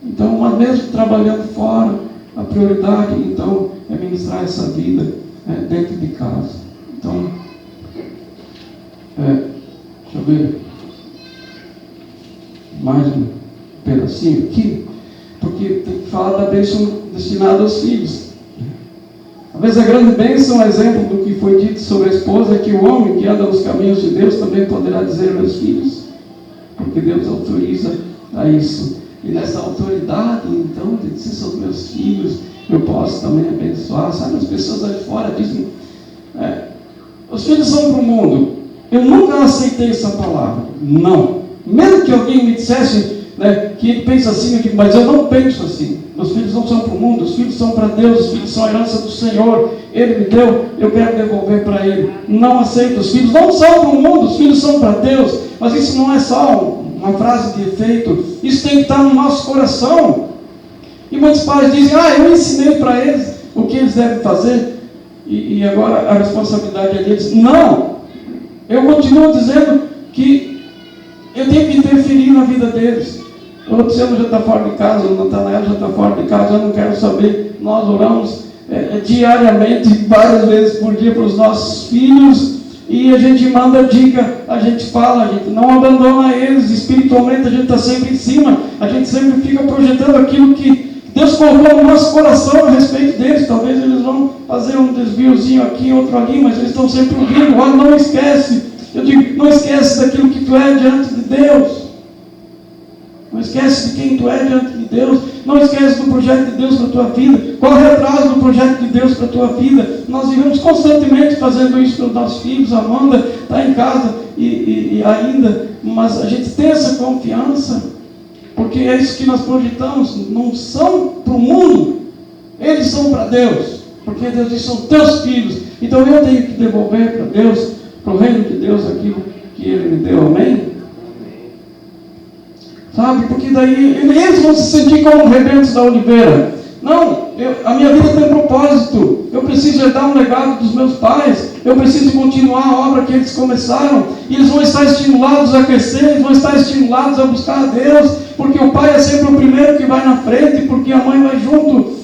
Então, uma vez trabalhando fora, a prioridade então é ministrar essa vida dentro de casa. Então, deixa eu ver mais um pedacinho aqui, porque tem que falar da bênção destinada aos filhos. Talvez a grande bênção, exemplo do que foi dito sobre a esposa, é que o homem que anda nos caminhos de Deus também poderá dizer aos filhos, porque Deus autoriza a isso. E nessa autoridade, então, de dizer sobre meus filhos, eu posso também abençoar. Sabe, as pessoas lá de fora dizem, os filhos são para o mundo. Eu nunca aceitei essa palavra. Não. Mesmo que alguém me dissesse, né, que ele pensa assim, eu digo, mas eu não penso assim. Os filhos não são para o mundo, os filhos são para Deus, os filhos são a herança do Senhor. Ele me deu, eu quero devolver para Ele. Não aceito. Os filhos não são para o mundo, os filhos são para Deus. Mas isso não é só uma frase de efeito, isso tem que estar no nosso coração. E muitos pais dizem, eu ensinei para eles o que eles devem fazer, e agora a responsabilidade é deles. Não, eu continuo dizendo que eu tenho que interferir na vida deles. O Luciano já está fora de casa, o Natanael já está fora de casa, eu não quero saber. Nós oramos diariamente, várias vezes por dia para os nossos filhos, e a gente manda dica, a gente fala, a gente não abandona eles espiritualmente, a gente está sempre em cima, a gente sempre fica projetando aquilo que Deus colocou no nosso coração a respeito deles. Talvez eles vão fazer um desviozinho aqui, outro ali, mas eles estão sempre ouvindo. Não esquece, eu digo, não esquece daquilo que tu é diante de Deus, não esquece de quem tu é diante de Deus, não esquece do projeto de Deus para a tua vida, corre atrás do projeto de Deus para a tua vida. Nós vivemos constantemente fazendo isso pelos nossos filhos. A Amanda está em casa e ainda, mas a gente tem essa confiança, porque é isso que nós projetamos. Não são para o mundo, eles são para Deus, porque Deus diz, são teus filhos. Então eu tenho que devolver para Deus, para o reino de Deus, aquilo que Ele me deu. Amém? Sabe, porque daí eles vão se sentir como rebentos da oliveira. Não, a minha vida tem propósito. Eu preciso herdar um legado dos meus pais. Eu preciso continuar a obra que eles começaram. E eles vão estar estimulados a crescer, eles vão estar estimulados a buscar a Deus, porque o pai é sempre o primeiro que vai na frente, porque a mãe vai junto.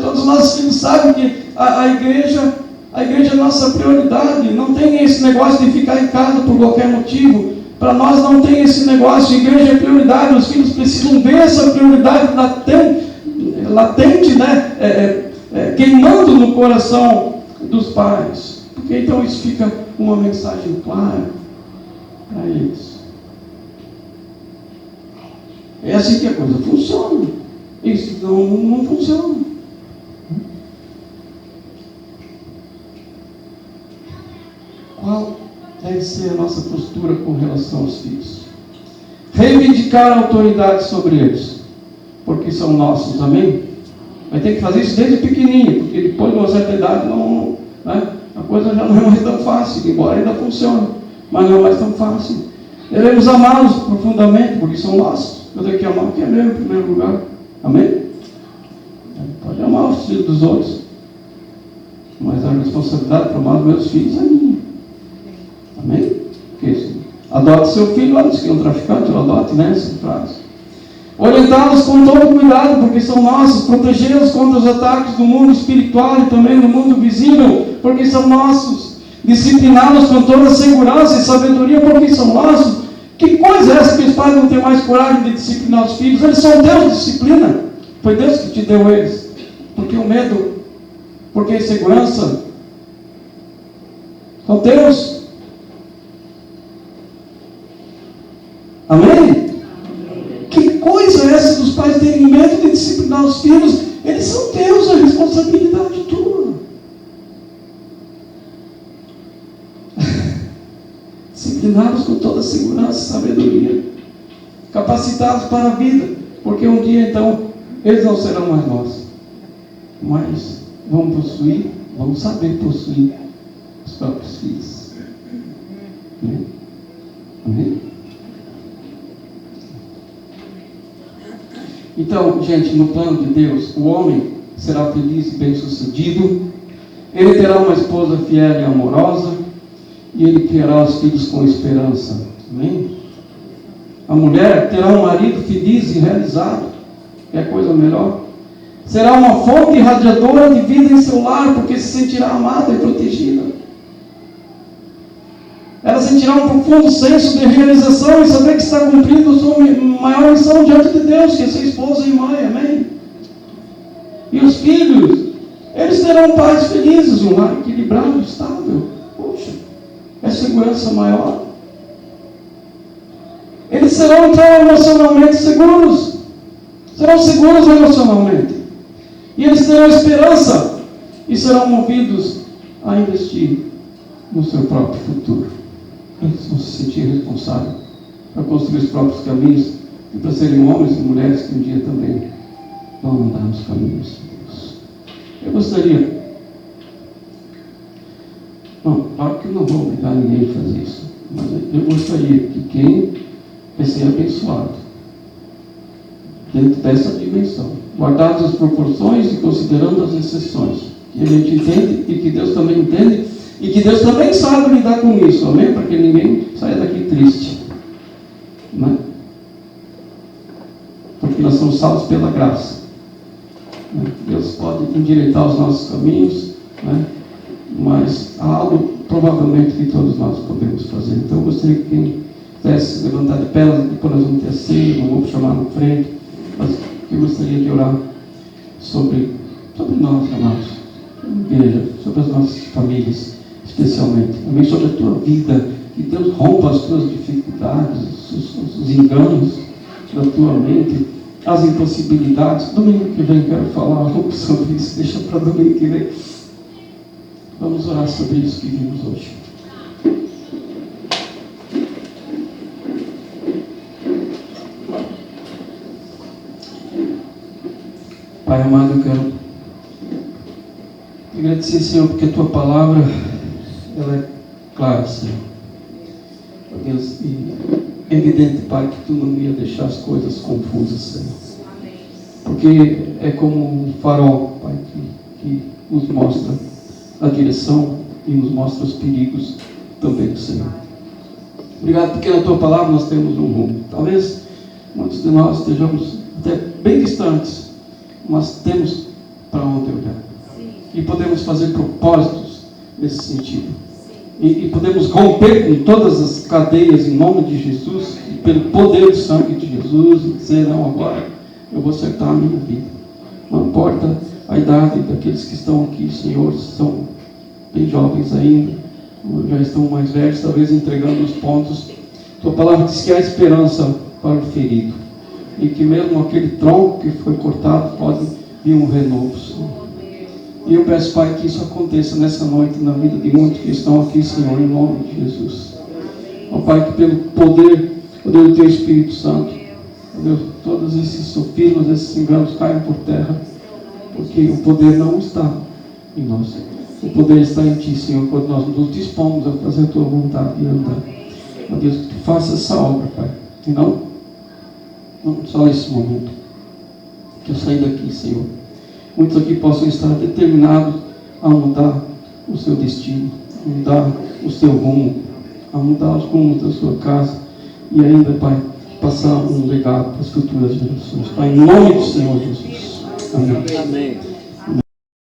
Todos os nossos filhos sabem que a igreja é a nossa prioridade. Não tem esse negócio de ficar em casa por qualquer motivo. Para nós não tem esse negócio. A igreja é prioridade. Os filhos precisam ver essa prioridade latente, né? Queimando no coração dos pais. Porque então isso fica uma mensagem clara para eles. É assim que a coisa funciona. Isso não funciona. Qual deve ser a nossa postura com relação aos filhos? Reivindicar a autoridade sobre eles, porque são nossos, amém? Vai ter que fazer isso desde pequenininho, porque depois de uma certa idade né? A coisa já não é mais tão fácil, embora ainda funcione, mas não é mais tão fácil. Devemos amá-los profundamente, porque são nossos. Eu tenho que amar o que é meu em primeiro lugar, amém? Pode amar os filhos dos outros, mas a responsabilidade para amar os meus filhos é minha. Amém? Porque adote seu filho, olha, se é um traficante, eu adote, né? Essa frase. Orientá-los com todo cuidado, porque são nossos. Protegê-los contra os ataques do mundo espiritual e também do mundo visível, porque são nossos. Discipliná-los com toda segurança e sabedoria, porque são nossos. Que coisa é essa que os pais não têm mais coragem de disciplinar os filhos? Eles são Deus de disciplina. Foi Deus que te deu eles. Porque o medo, porque a insegurança, são Deus. Amém? Que coisa é essa dos pais terem medo de disciplinar os filhos? Eles são Deus, a responsabilidade tua. Discipliná-los com toda segurança e sabedoria. Capacitados para a vida. Porque um dia, então, eles não serão mais nós. Mas vão possuir, vão saber possuir os próprios filhos. Amém? Amém? Então, gente, no plano de Deus, o homem será feliz e bem-sucedido. Ele terá uma esposa fiel e amorosa. E ele criará os filhos com esperança. Amém? A mulher terá um marido feliz e realizado. Quer coisa melhor? Será uma fonte irradiadora de vida em seu lar, porque se sentirá amada e protegida. Ela sentirá um profundo senso de realização e saber que está cumprindo sua maior missão diante de Deus, que é ser esposa e mãe. Amém? E os filhos, eles terão pais felizes, um lar equilibrado, estável. Poxa, é segurança maior. Eles serão então emocionalmente seguros. Serão seguros emocionalmente. E eles terão esperança e serão movidos a investir no seu próprio futuro. Eles vão se sentir responsáveis para construir os próprios caminhos e para serem homens e mulheres que um dia também vão andar nos caminhos de Deus. Eu gostaria... Não, claro que eu não vou obrigar ninguém a fazer isso, mas eu gostaria que quem vai ser abençoado dentro dessa dimensão, guardadas as proporções e considerando as exceções, que a gente entende e que Deus também entende e que Deus também sabe lidar com isso, amém? Para que ninguém saia daqui triste, né? Porque nós somos salvos pela graça, né? Deus pode endireitar os nossos caminhos, né? Mas há algo provavelmente que todos nós podemos fazer. Então eu gostaria que quem pudesse levantar de pé, depois nós vamos ter a ceia, não vou chamar na frente, mas eu gostaria de orar sobre nós, amados, sobre a igreja, sobre as nossas famílias, especialmente, também sobre a tua vida, que Deus rompa as tuas dificuldades, os enganos da tua mente, as impossibilidades. Domingo que vem quero falar um pouco sobre isso, deixa para domingo que vem. Vamos orar sobre isso que vimos hoje. Pai amado, eu quero te agradecer, Senhor, porque a tua palavra ela é clara, Senhor. Deus, e é evidente, Pai, que tu não ia deixar as coisas confusas, Senhor. Porque é como um farol, Pai, que nos mostra a direção e nos mostra os perigos também, Senhor. Obrigado porque na tua palavra nós temos um rumo. Talvez muitos de nós estejamos até bem distantes, mas temos para onde olhar. E podemos fazer propósitos nesse sentido. E podemos romper com todas as cadeias em nome de Jesus, e pelo poder do sangue de Jesus, e dizer, não, agora eu vou acertar a minha vida. Não importa a idade daqueles que estão aqui, Senhor, são bem jovens ainda, ou já estão mais velhos, talvez entregando os pontos. Tua palavra diz que há esperança para o ferido, e que mesmo aquele tronco que foi cortado pode vir um renovo, Senhor. E eu peço, Pai, que isso aconteça nessa noite na vida de muitos que estão aqui, Senhor, em nome de Jesus. Ó Pai, que pelo poder do Teu Espírito Santo, ó Deus, todos esses sofismas, esses enganos caiam por terra, porque o poder não está em nós. O poder está em Ti, Senhor, quando nós nos dispomos a fazer a Tua vontade e andar. Ó Deus, que Tu faça essa obra, Pai. E não só nesse momento. Que eu saia daqui, Senhor. Muitos aqui possam estar determinados a mudar o seu destino, a mudar o seu rumo, a mudar os rumos da sua casa. E ainda, Pai, passar um legado para as futuras gerações. Pai, em nome do Senhor Jesus. Amém. Amém.